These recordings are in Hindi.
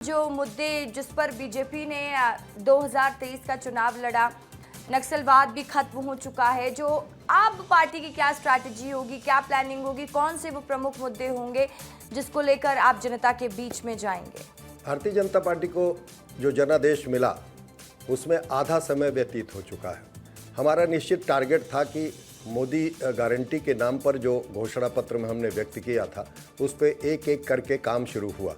जो मुद्दे जिस पर बीजेपी ने 2023 का चुनाव लड़ा, नक्सलवाद भी खत्म हो चुका है। जो अब पार्टी की क्या स्ट्रैटेजी होगी, क्या प्लानिंग होगी, कौन से वो प्रमुख मुद्दे होंगे जिसको लेकर आप जनता के बीच में जाएंगे? भारतीय जनता पार्टी को जो जनादेश मिला उसमें आधा समय व्यतीत हो चुका है। हमारा निश्चित टारगेट था कि मोदी गारंटी के नाम पर जो घोषणा पत्र में हमने व्यक्त किया था उस पर एक एक करके काम शुरू हुआ।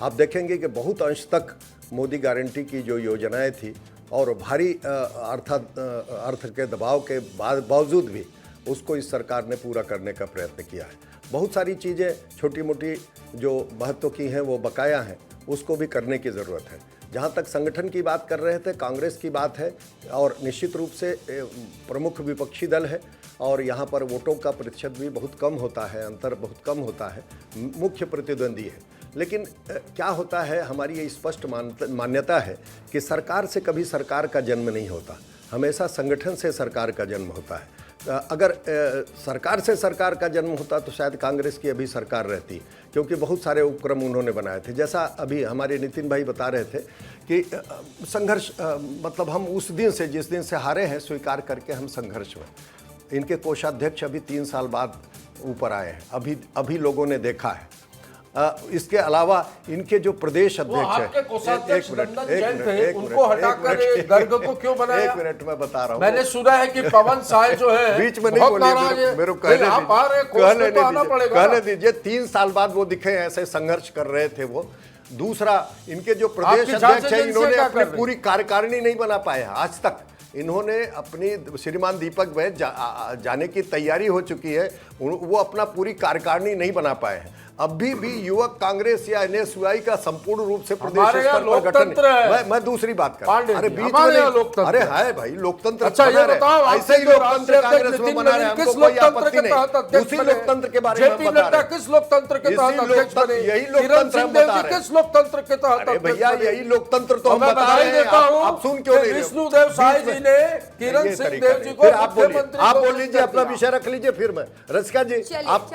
आप देखेंगे कि बहुत अंश तक मोदी गारंटी की जो योजनाएं थी और भारी अर्थ के दबाव के बावजूद भी उसको इस सरकार ने पूरा करने का प्रयत्न किया है। बहुत सारी चीज़ें छोटी मोटी जो महत्व की हैं वो बकाया हैं, उसको भी करने की ज़रूरत है। जहाँ तक संगठन की बात कर रहे थे, कांग्रेस की बात है और निश्चित रूप से प्रमुख विपक्षी दल है और यहाँ पर वोटों का प्रतिशत भी बहुत कम होता है, अंतर बहुत कम होता है, मुख्य प्रतिद्वंदी है। लेकिन क्या होता है, हमारी ये स्पष्ट मान्यता है कि सरकार से कभी सरकार का जन्म नहीं होता, हमेशा संगठन से सरकार का जन्म होता है। अगर सरकार से सरकार का जन्म होता तो शायद कांग्रेस की अभी सरकार रहती, क्योंकि बहुत सारे उपक्रम उन्होंने बनाए थे। जैसा अभी हमारे नितिन भाई बता रहे थे कि संघर्ष मतलब हम उस दिन से जिस दिन से हारे हैं स्वीकार करके हम संघर्ष में। इनके कोषाध्यक्ष अभी 3 साल बाद ऊपर आए हैं, अभी लोगों ने देखा है। इसके अलावा इनके जो प्रदेश अध्यक्ष है, उनको हटाकर गर्ग को क्यों बनाया? 1 मिनट में बता रहा हूँ। मैंने सुना है कि पवन साय जो है बीच में नहीं बोलिए, मेरे कहने दीजिए। 3 साल बाद वो दिखे ऐसे संघर्ष कर रहे थे वो। दूसरा, इनके जो प्रदेश अध्यक्ष है इन्होंने अपनी पूरी कार्यकारिणी नहीं बना पाया आज तक। इन्होंने अपनी श्रीमान दीपक वैद जाने की तैयारी हो चुकी है, वो अपना पूरी कार्यकारिणी नहीं बना पाए हैं। अभी भी युवक कांग्रेस या एनएसयूआई का संपूर्ण रूप से प्रदेश स्तर पर गठन। मैं दूसरी बात कर, अरे बीच में नहीं, अरे है भाई लोकतंत्र। अच्छा ये बताओ, ऐसे ही लोकतंत्र कांग्रेस में बना रहे हैं, हमको कोई आपत्ति नहीं। उसी लोकतंत्र के बारे में बता रहे हैं। किस लोकतंत्र के तहत अध्यक्ष बने? यही लोकतंत्र हम बता रहे हैं। किस लोकतंत्र के तहत? अरे भैया यही लोकतंत्र तो हम बता रहे हैं, आप सुन क्यों नहीं रहे? विष्णुदेव साय जी ने किरण सिंह देव जी को आप बोल लीजिए, अपना विषय रख लीजिए, फिर मैं रसिका जी आप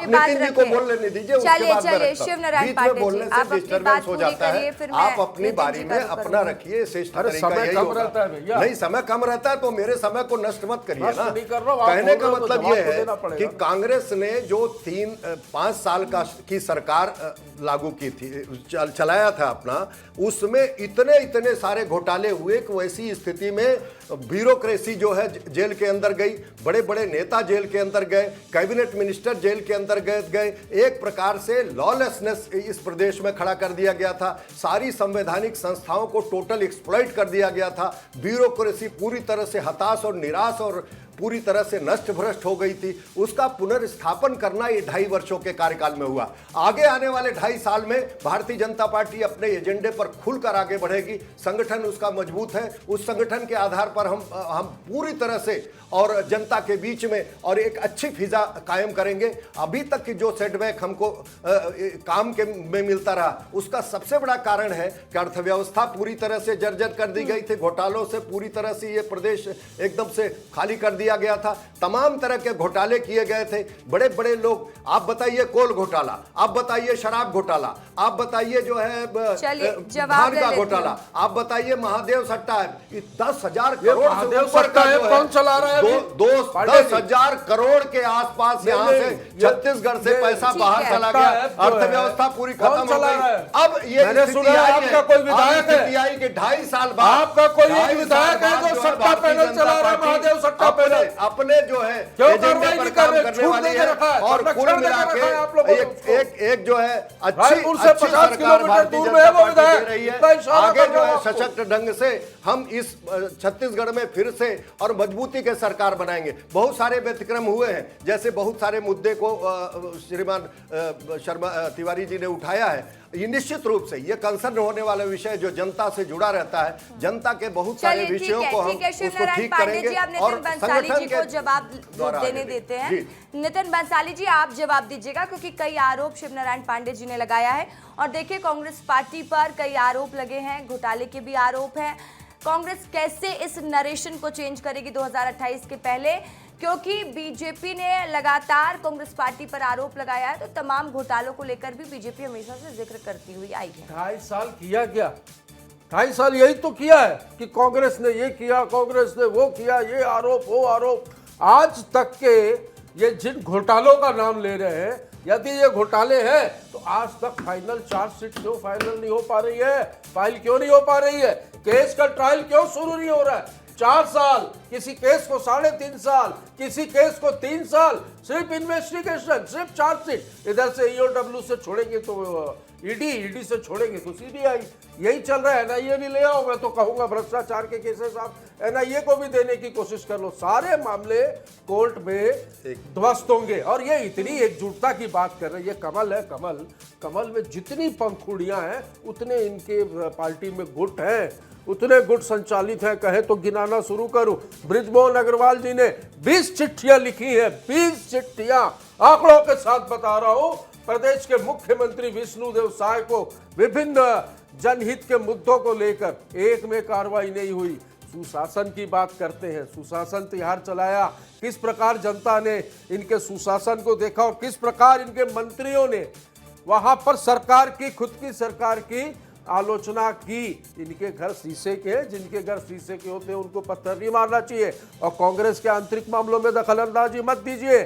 नितिन जी को बोलने नहीं दीजिए। चलिए शिवनारायण पांडे जी, आप अपनी बात पूरी करिए, फिर मैं आप अपनी बारी में अपना रखिए। श्रेष्ठ तरीका यही होता है। नहीं, समय कम रहता है तो मेरे समय को नष्ट मत करिए ना। कहने का मतलब ये है कि कांग्रेस ने जो 5 साल की सरकार लागू की थी, चलाया था अपना, उसमें इतने सारे घोटाले हुए कि वैसी स्थिति में ब्यूरोक्रेसी जो है जेल के अंदर गई, बड़े बड़े नेता जेल के अंदर गए, कैबिनेट मिनिस्टर जेल के अंदर गए। एक प्रकार से लॉलेसनेस इस प्रदेश में खड़ा कर दिया गया था। सारी संवैधानिक संस्थाओं को टोटल एक्सप्लॉइट कर दिया गया था। ब्यूरोक्रेसी पूरी तरह से हताश और निराश और पूरी तरह से नष्ट भ्रष्ट हो गई थी। उसका पुनर्स्थापन करना ये 2.5 वर्षों के कार्यकाल में हुआ। आगे आने वाले 2.5 साल में भारतीय जनता पार्टी अपने एजेंडे पर खुलकर आगे बढ़ेगी। संगठन उसका मजबूत है, उस संगठन के आधार पर हम पूरी तरह से और जनता के बीच में और एक अच्छी फिजा कायम करेंगे। अभी तक की जो सेटबैक हमको काम के में मिलता रहा, उसका सबसे बड़ा कारण है कि अर्थव्यवस्था पूरी तरह से जर्जर कर दी गई थी। घोटालों से पूरी तरह से ये प्रदेश एकदम से खाली कर दिया गया था। तमाम तरह के घोटाले किए गए थे। बड़े बड़े लोग, आप बताइए कोल घोटाला, आप बताइए शराब घोटाला, आप बताइए जो है धान का घोटाला, आप बताइए महादेव सट्टा, 10,000 करोड़ कौन चला रहा है? 10,000 करोड़ के आसपास यहाँ से छत्तीसगढ़ से पैसा बाहर चला गया। अर्थव्यवस्था पूरी खत्म हो गई। अब ये आपका कोई विधायक है के 2.5 साल बाद, आपका कोई एक विधायक है जो सट्टा पैनल चला रहा है, महादेव सट्टा पैनल अपने जो है एजेंडे पर काम करने वाली है और कुल मिला के एक जो है अच्छी सरकार भारतीय जनता पार्टी दे रही है। आगे जो है सशक्त ढंग से हम इस छत्तीसगढ़ में फिर से और मजबूती के सरकार बनाएंगे। बहुत सारे व्यतिक्रम हुए हैं, जैसे बहुत सारे मुद्दे को श्रीमान शर्मा तिवारी जी ने उठाया है। ये निश्चित रूप से ये कंसर्न होने वाला विषय जो जनता से जुड़ा रहता है, जनता के बहुत सारे विषयों को हम उसको ठीक करेंगे और संगठन को जवाब देने देते हैं। नितिन बंसाली जी, आप जवाब दीजिएगा, क्योंकि कई आरोप शिवनारायण पांडे जी ने लगाया है और देखिए कांग्रेस पार्टी पर कई आरोप लगे हैं, घोटाले के भी आरोप हैं। कांग्रेस कैसे इस नरेशन को चेंज करेगी 2028 के पहले, क्योंकि बीजेपी ने लगातार कांग्रेस पार्टी पर आरोप लगाया है, तो तमाम घोटालों को लेकर भी बीजेपी हमेशा से जिक्र करती हुई आई है। 2.5 साल किया क्या? 2.5 साल यही तो किया है कि कांग्रेस ने ये किया, कांग्रेस ने वो किया, ये आरोप वो आरोप। आज तक के ये जिन घोटालों का नाम ले रहे हैं, यदि ये घोटाले हैं तो आज तक फाइनल चार्जशीट क्यों फाइनल नहीं हो पा रही है? फाइल क्यों नहीं हो पा रही है? केस का ट्रायल क्यों शुरू नहीं हो रहा है? 4 साल, किसी केस को 3.5 साल, किसी केस को 3 साल, सिर्फ इन्वेस्टिगेशन, सिर्फ चार्जशीट। इधर से ईओडब्ल्यू से छोड़ेंगे तो ईडी से छोड़ेंगे तो सीबीआई। यही चल रहा है। एनआईए भी ले आओ, मैं तो कहूंगा भ्रष्टाचार के केसेस आप एनआईए को भी देने की कोशिश कर लो, सारे मामले कोर्ट में ध्वस्त होंगे। और ये इतनी एकजुटता की बात कर रहे हैं, ये कमल है, कमल, कमल में जितनी पंखुड़ियां हैं उतने इनके पार्टी में गुट हैं, उतने गुट संचालित हैं। कहे तो गिनाना शुरू करूं। बृजमोहन अग्रवाल जी ने 20 चिट्ठियां लिखी हैं, 20 चिट्ठियां, आंकड़ों के साथ बता रहा हूं। प्रदेश के मुख्यमंत्री विष्णुदेव साय को विभिन्न जनहित के मुद्दों को लेकर एक में कार्रवाई नहीं हुई। सुशासन की बात करते हैं, सुशासन तिहार चलाया, किस प्रकार जनता ने इनके सुशासन को देखा और किस प्रकार इनके मंत्रियों ने वहां पर सरकार की, खुद की सरकार की आलोचना की। इनके घर शीशे के हैं, जिनके घर शीशे के होते हैं उनको पत्थर नहीं मारना चाहिए और कांग्रेस के आंतरिक मामलों में दखल अंदाजी मत दीजिए।